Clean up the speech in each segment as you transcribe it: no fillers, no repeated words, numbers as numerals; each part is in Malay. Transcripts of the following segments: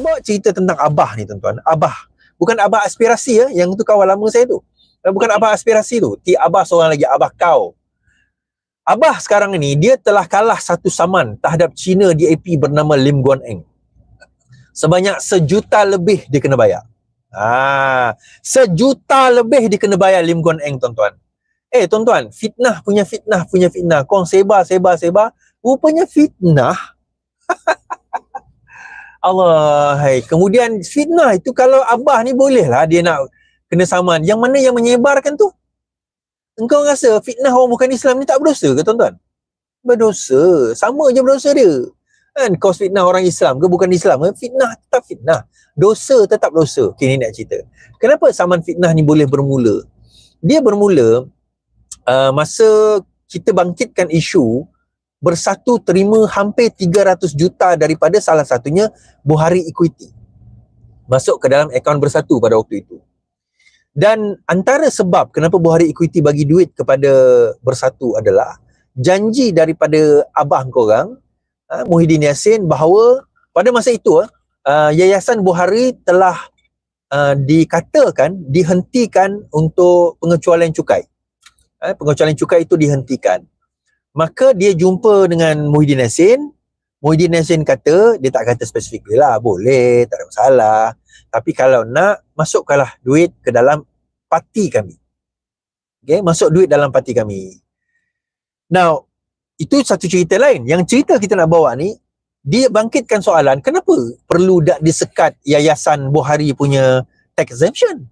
bawa cerita tentang Abah ni tuan-tuan. Abah, bukan Abah aspirasi ya, yang tu kawan lama saya tu. Bukan Abah aspirasi tu, Abah seorang lagi, Abah kau. Abah sekarang ni, dia telah kalah satu saman terhadap China DAP bernama Lim Guan Eng. Sebanyak 1 juta lebih dia kena bayar. 1 juta lebih dia kena bayar Lim Guan Eng, tuan-tuan. Tuan-tuan, fitnah punya fitnah. Korang sebar. Rupanya fitnah. Allah, hai. Kemudian fitnah itu kalau Abah ni bolehlah dia nak kena saman. Yang mana yang menyebarkan tu? Engkau rasa fitnah orang bukan Islam ni tak berdosa ke tuan-tuan? Berdosa. Sama je berdosa dia. Kan? Kau fitnah orang Islam ke bukan Islam ke? Fitnah tetap fitnah. Dosa tetap dosa. Okay, ni nak cerita. Kenapa saman fitnah ni boleh bermula? Dia bermula masa kita bangkitkan isu bersatu terima hampir 300 juta daripada salah satunya Buhari Equity. Masuk ke dalam akaun Bersatu pada waktu itu. Dan antara sebab kenapa Buhari Equity bagi duit kepada Bersatu adalah janji daripada abah korang, Muhyiddin Yassin, bahawa pada masa itu Yayasan Buhari telah dihentikan untuk pengecualian cukai. Pengecualian cukai itu dihentikan. Maka dia jumpa dengan Muhyiddin Yassin. Muhyiddin Yassin kata, dia tak kata spesifik lah, boleh, tak ada masalah. Tapi kalau nak, masukkanlah duit ke dalam parti kami. Okay, masuk duit dalam parti kami. Now, itu satu cerita lain. Yang cerita kita nak bawa ni, dia bangkitkan soalan, kenapa perlu disekat Yayasan Buhari punya tax exemption?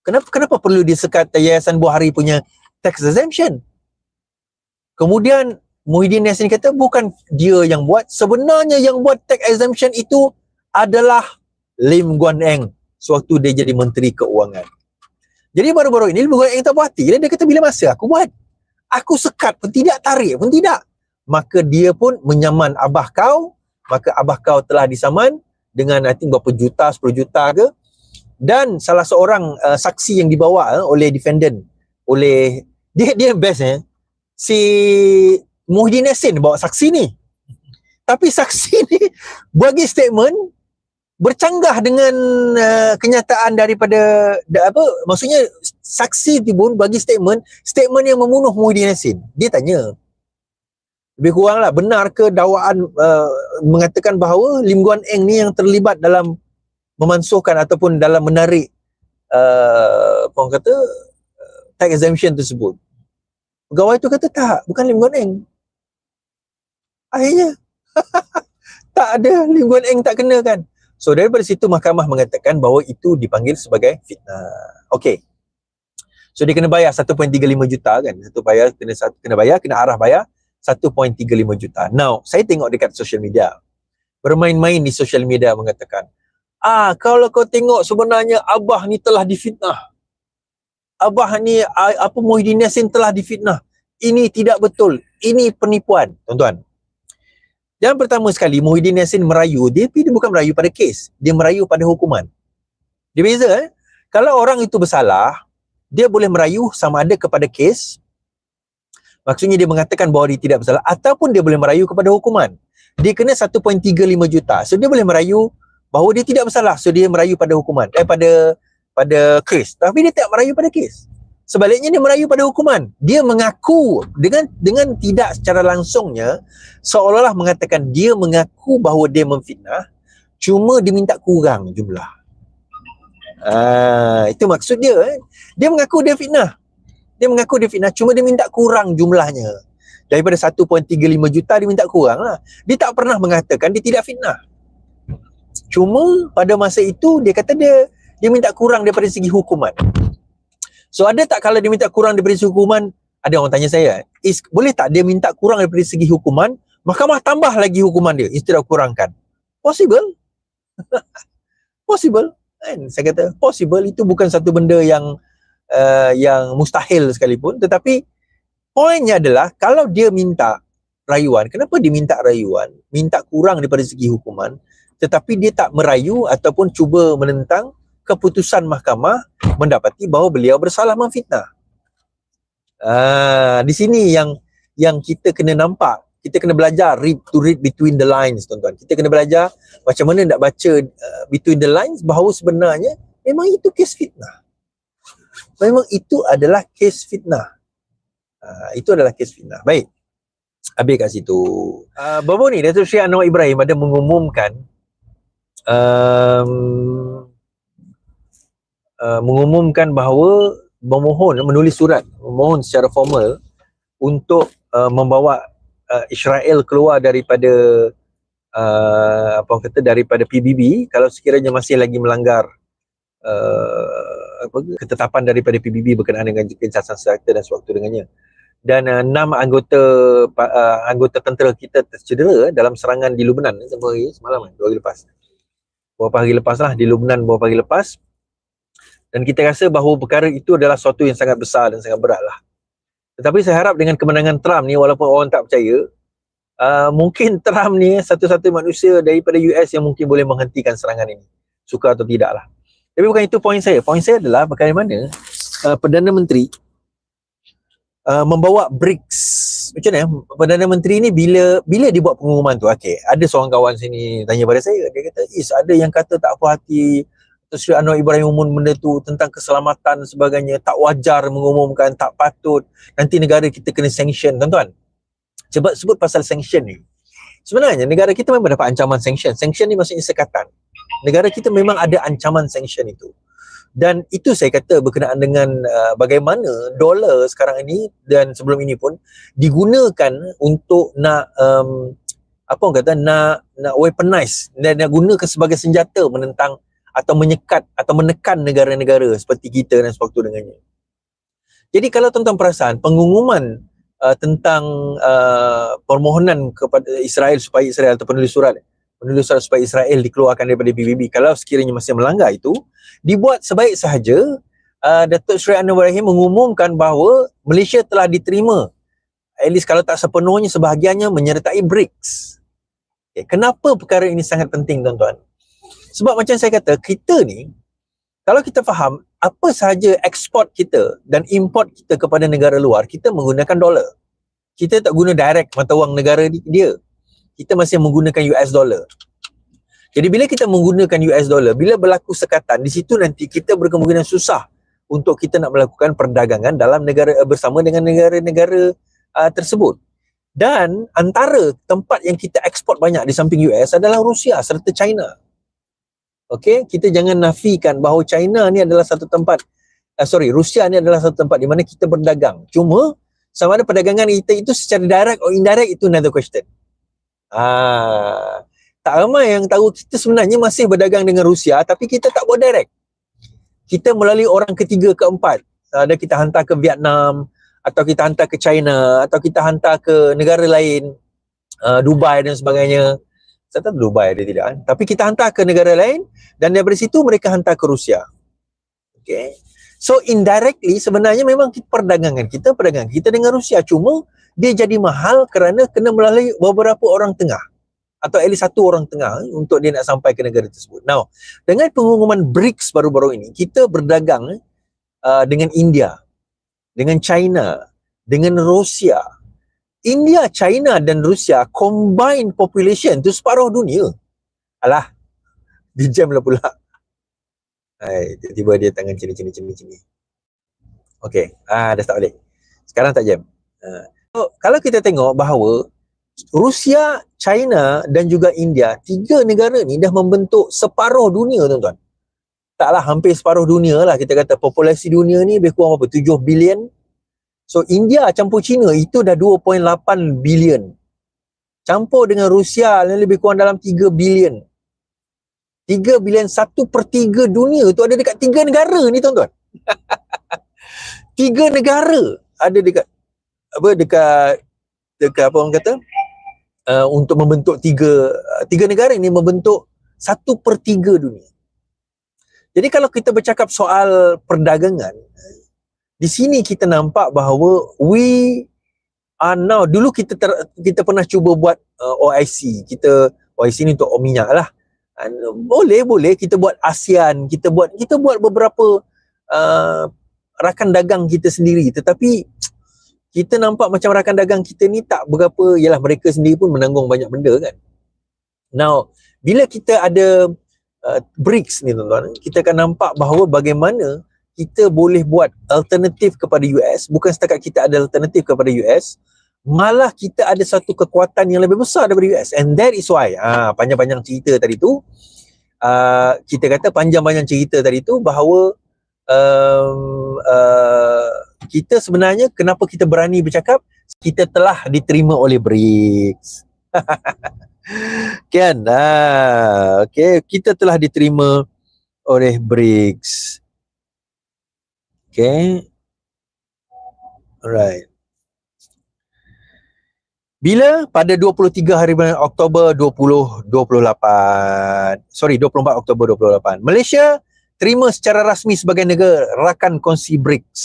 Kenapa perlu disekat Yayasan Buhari punya tax exemption? Kemudian Muhyiddin Yassin kata bukan dia yang buat, sebenarnya yang buat tax exemption itu adalah Lim Guan Eng sewaktu dia jadi Menteri Keuangan. Jadi baru-baru ini Lim Guan Eng tak puas hati. Dia kata bila masa aku buat, aku sekat pun tidak, tarik pun tidak. Maka dia pun menyaman abah kau, maka abah kau telah disaman dengan I think berapa juta, 10 juta ke. Dan salah seorang saksi yang dibawa oleh defendant, oleh dia best si Muhyiddin Yassin bawa saksi ni. Tapi saksi ni bagi statement bercanggah dengan kenyataan daripada maksudnya saksi tu pun bagi statement yang membunuh Muhyiddin Yassin. Dia tanya, lebih kuranglah benar ke dakwaan mengatakan bahawa Lim Guan Eng ni yang terlibat dalam memansuhkan ataupun dalam menarik orang kata tax exemption tersebut. Pegawai tu kata tak, bukan Lim Guan Eng. Akhirnya tak ada, Lim Guan Eng tak kena kan. So daripada situ mahkamah mengatakan bahawa itu dipanggil sebagai fitnah. Okey. So dia kena bayar 1.35 juta kan. Kena arah bayar 1.35 juta. Now, saya tengok dekat social media. Bermain-main di social media mengatakan, kalau kau tengok sebenarnya Abah ni telah difitnah. Abah ni Muhyiddin Yassin telah difitnah. Ini tidak betul. Ini penipuan, tuan-tuan. Yang pertama sekali, Muhyiddin Yassin merayu, dia bukan merayu pada kes, dia merayu pada hukuman. Dia beza. Kalau orang itu bersalah, dia boleh merayu sama ada kepada kes, maksudnya dia mengatakan bahawa dia tidak bersalah, ataupun dia boleh merayu kepada hukuman. Dia kena 1.35 juta. So dia boleh merayu bahawa dia tidak bersalah, so dia merayu pada hukuman, pada kes. Tapi dia tak merayu pada kes. Sebaliknya dia merayu pada hukuman. Dia mengaku dengan tidak secara langsungnya, seolah-olah mengatakan dia mengaku bahawa dia memfitnah, cuma diminta kurang jumlah. Itu maksud dia. Dia mengaku dia fitnah. Cuma dia minta kurang jumlahnya. Daripada 1.35 juta dia minta kurang lah. Dia tak pernah mengatakan dia tidak fitnah. Cuma pada masa itu dia kata dia minta kurang daripada segi hukuman. So ada tak kalau dia minta kurang daripada segi hukuman, ada orang tanya saya, boleh tak dia minta kurang daripada segi hukuman, mahkamah tambah lagi hukuman dia instead of kurangkan? Possible. Possible. Kan? Saya kata possible, itu bukan satu benda yang mustahil sekalipun. Tetapi poinnya adalah kalau dia minta rayuan, kenapa dia minta rayuan? Minta kurang daripada segi hukuman, tetapi dia tak merayu ataupun cuba menentang keputusan mahkamah mendapati bahawa beliau bersalah memfitnah. Di sini yang kita kena nampak, Kita kena belajar to read between the lines, tuan-tuan. Kita kena belajar macam mana nak baca between the lines, bahawa sebenarnya memang itu kes fitnah. Memang itu adalah kes fitnah. Itu adalah kes fitnah. Baik. Habis kat situ. Baru ni Datuk Seri Anwar Ibrahim ada mengumumkan bahawa menulis surat memohon secara formal untuk membawa Israel keluar daripada daripada PBB kalau sekiranya masih lagi melanggar ketetapan daripada PBB berkenaan dengan gencatan senjata dan sewaktu dengannya. Dan 6 anggota tentera kita tercedera dalam serangan di Lubnan semalam, 2 hari lepas. Beberapa hari lepas lah, di Lubnan beberapa hari lepas. Dan kita rasa bahawa perkara itu adalah sesuatu yang sangat besar dan sangat berat lah. Tetapi saya harap dengan kemenangan Trump ni, walaupun orang tak percaya, mungkin Trump ni satu-satu manusia daripada US yang mungkin boleh menghentikan serangan ini, suka atau tidak lah. Tapi bukan itu poin saya. Poin saya adalah bagaimana Perdana Menteri membawa BRICS. Macam mana? Perdana Menteri ni bila dia buat pengumuman tu, ada seorang kawan sini tanya pada saya, dia kata, ada yang kata tak puas hati Datuk Seri Anwar Ibrahim umum benda tu tentang keselamatan dan sebagainya, tak wajar mengumumkan, tak patut, nanti negara kita kena sanction. Tuan-tuan, sebut pasal sanction ni, sebenarnya negara kita memang dapat ancaman sanction. Sanction ni maksudnya sekatan. Negara kita memang ada ancaman sanction itu. Dan itu saya kata berkenaan dengan bagaimana dolar sekarang ini dan sebelum ini pun digunakan untuk nak nak weaponize dan nak gunakan sebagai senjata menentang atau menyekat atau menekan negara-negara seperti kita dan sewaktu dengannya. Jadi kalau tuan-tuan perasan pengumuman tentang permohonan kepada Israel supaya Israel atau penulis surat supaya Israel dikeluarkan daripada PBB, kalau sekiranya masih melanggar itu, dibuat sebaik sahaja Datuk Seri Anwar Ibrahim mengumumkan bahawa Malaysia telah diterima, at least kalau tak sepenuhnya, sebahagiannya menyertai BRICS. Kenapa perkara ini sangat penting, tuan-tuan? Sebab macam saya kata, kita ni, kalau kita faham apa sahaja ekspor kita dan import kita kepada negara luar, kita menggunakan dolar. Kita tak guna direct mata wang negara dia. Kita masih menggunakan US dollar. Jadi bila kita menggunakan US dollar, bila berlaku sekatan, di situ nanti kita berkemungkinan susah untuk kita nak melakukan perdagangan dalam negara bersama dengan negara-negara tersebut. Dan antara tempat yang kita ekspor banyak di samping US adalah Rusia serta China. Okey, kita jangan nafikan bahawa China ni adalah satu tempat, Rusia ni adalah satu tempat di mana kita berdagang. Cuma sama ada perdagangan kita itu secara direct atau indirect, itu another question. Tak ramai yang tahu kita sebenarnya masih berdagang dengan Rusia, tapi kita tak buat direct. Kita melalui orang ketiga, keempat. Ada kita hantar ke Vietnam, atau kita hantar ke China, atau kita hantar ke negara lain, Dubai dan sebagainya. Saya tahu Dubai ada tidak kan? Tapi kita hantar ke negara lain, dan daripada situ mereka hantar ke Rusia. Okay. So indirectly sebenarnya memang perdagangan kita dengan Rusia, cuma dia jadi mahal kerana kena melalui beberapa orang tengah atau at least satu orang tengah untuk dia nak sampai ke negara tersebut. Now, dengan pengumuman BRICS baru-baru ini, kita berdagang dengan India, dengan China, dengan Rusia. India, China dan Rusia combine population tu separuh dunia. Alah, dijam lah pula. Tiba-tiba dia tangan cini. Okey, dah start balik. Sekarang tak jam. So, kalau kita tengok bahawa Rusia, China dan juga India, 3 negara ni dah membentuk separuh dunia, tuan-tuan. Taklah, hampir separuh dunia lah. Kita kata populasi dunia ni lebih kurang berapa? 7 bilion. So India campur China itu dah 2.8 bilion. Campur dengan Rusia lebih kurang dalam 3 bilion. 3 bilion, 1/3 dunia tu ada dekat 3 negara ni, tuan-tuan. 3 negara ada dekat apa orang kata, untuk membentuk 3 negara ini membentuk 1/3 dunia. Jadi kalau kita bercakap soal perdagangan, di sini kita nampak bahawa we are now, dulu kita pernah cuba buat OIC, OIC ni untuk minyak lah. Boleh kita buat ASEAN, kita buat beberapa rakan dagang kita sendiri, tetapi kita nampak macam rakan dagang kita ni tak berapa, yalah mereka sendiri pun menanggung banyak benda kan. Now, bila kita ada BRICS ni tuan-tuan, kita akan nampak bahawa bagaimana kita boleh buat alternatif kepada US, bukan setakat kita ada alternatif kepada US, malah kita ada satu kekuatan yang lebih besar daripada US. And that is why, panjang-panjang cerita tadi tu, kita kata panjang-panjang cerita tadi tu bahawa kita sebenarnya kenapa kita berani bercakap kita telah diterima oleh BRICS. Kan? Okay, kita telah diterima oleh BRICS. Okay. Alright. Bila pada 23 hari bulan Oktober 24 Oktober 28, Malaysia terima secara rasmi sebagai negara rakan kongsi BRICS.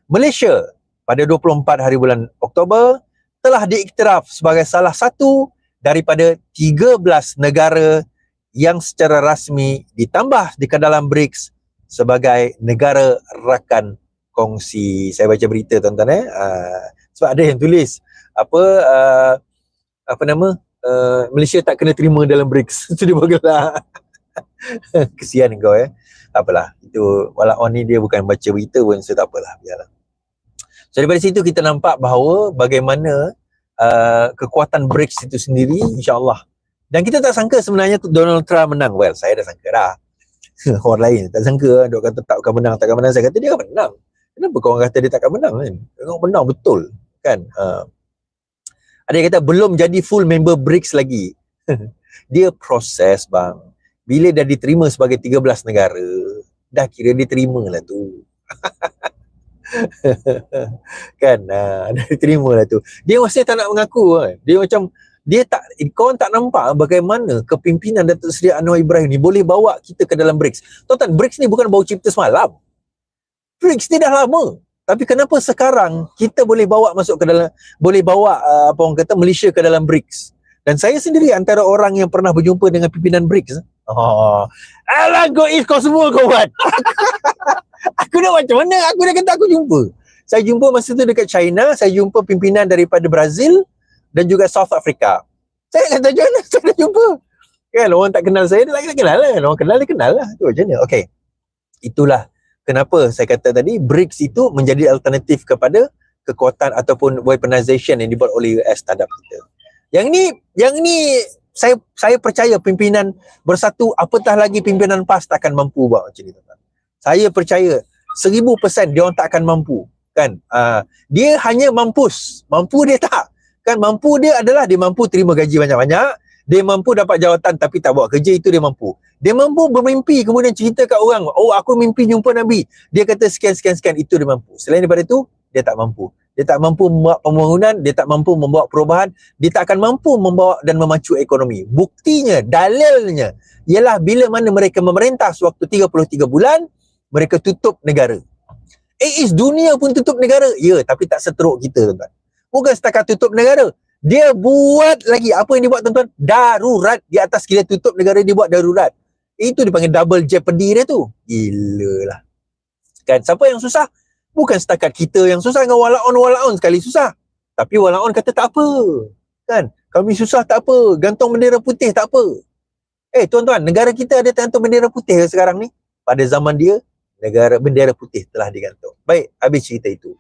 Malaysia pada 24 hari bulan Oktober telah diiktiraf sebagai salah satu daripada 13 negara yang secara rasmi ditambah di dalam BRICS sebagai negara rakan kongsi. Saya baca berita tuan-tuan sebab ada yang tulis Malaysia tak kena terima dalam BRICS. Itu dia bergelak. Kesian kau Tak apalah. Itu walaupun ni dia bukan baca berita pun, so tak apalah, biarlah. So daripada situ kita nampak bahawa bagaimana kekuatan BRICS itu sendiri, insya-Allah. Dan kita tak sangka sebenarnya Donald Trump menang. Well, saya dah sangka dah. Orang lain tak sangka, dia kata tak akan menang. Saya kata dia akan menang. Kenapa kau orang kata dia tak akan menang kan? Dia menang betul kan? Ada yang kata belum jadi full member BRICS lagi. Dia proses bang. Bila dah diterima sebagai 13 negara, dah kira diterima lah tu. Kan? Dah diterima lah tu. Dia masih tak nak mengaku kan? Dia macam korang tak nampak bagaimana kepimpinan Datuk Seri Anwar Ibrahim ni boleh bawa kita ke dalam BRICS. Tuan-tuan, BRICS ni bukan baru cipta semalam. BRICS ni dah lama. Tapi kenapa sekarang kita boleh bawa masuk ke dalam, boleh bawa Malaysia ke dalam BRICS? Dan saya sendiri antara orang yang pernah berjumpa dengan pimpinan BRICS. Alah goib kau semua kau buat. Aku nak macam mana? Aku dah kata aku jumpa. Saya jumpa masa tu dekat China, saya jumpa pimpinan daripada Brazil dan juga South Africa. Saya kata macam mana saya dah jumpa? Kan orang tak kenal saya, dia tak kenal lah. Orang kenal, dia kenal lah. Tu macam mana? Okay. Itulah kenapa saya kata tadi BRICS itu menjadi alternatif kepada kekuatan ataupun weaponization yang dibuat oleh US terhadap kita. Yang ni saya percaya pimpinan bersatu, apatah lagi pimpinan PAS takkan mampu buat macam ni. Saya percaya 1000% dia orang tak akan mampu kan. Dia hanya mampu dia tak kan. Mampu dia adalah dia mampu terima gaji banyak-banyak, dia mampu dapat jawatan tapi tak buat kerja, itu dia mampu. Dia mampu bermimpi kemudian cerita kat orang, oh aku mimpi jumpa Nabi, dia kata sekian, itu dia mampu. Selain daripada itu dia tak mampu. Dia tak mampu membuat pembangunan, dia tak mampu membawa perubahan, dia tak akan mampu membawa dan memacu ekonomi. Buktinya, dalilnya ialah bila mana mereka memerintah sewaktu 33 bulan, mereka tutup negara. Dunia pun tutup negara. Ya, tapi tak seteruk kita tuan-tuan. Bukan setakat tutup negara, dia buat lagi. Apa yang dia buat tuan-tuan? Darurat. Di atas kita tutup negara, dia buat darurat. Itu dipanggil double jeopardy dia tu. Gila lah. Kan, siapa yang susah? Bukan setakat kita yang susah dengan walaun sekali susah. Tapi walaun kata tak apa. Kan? Kami susah tak apa. Gantung bendera putih tak apa. Tuan-tuan, negara kita ada gantung bendera putih sekarang ni. Pada zaman dia, bendera putih telah digantung. Baik, habis cerita itu.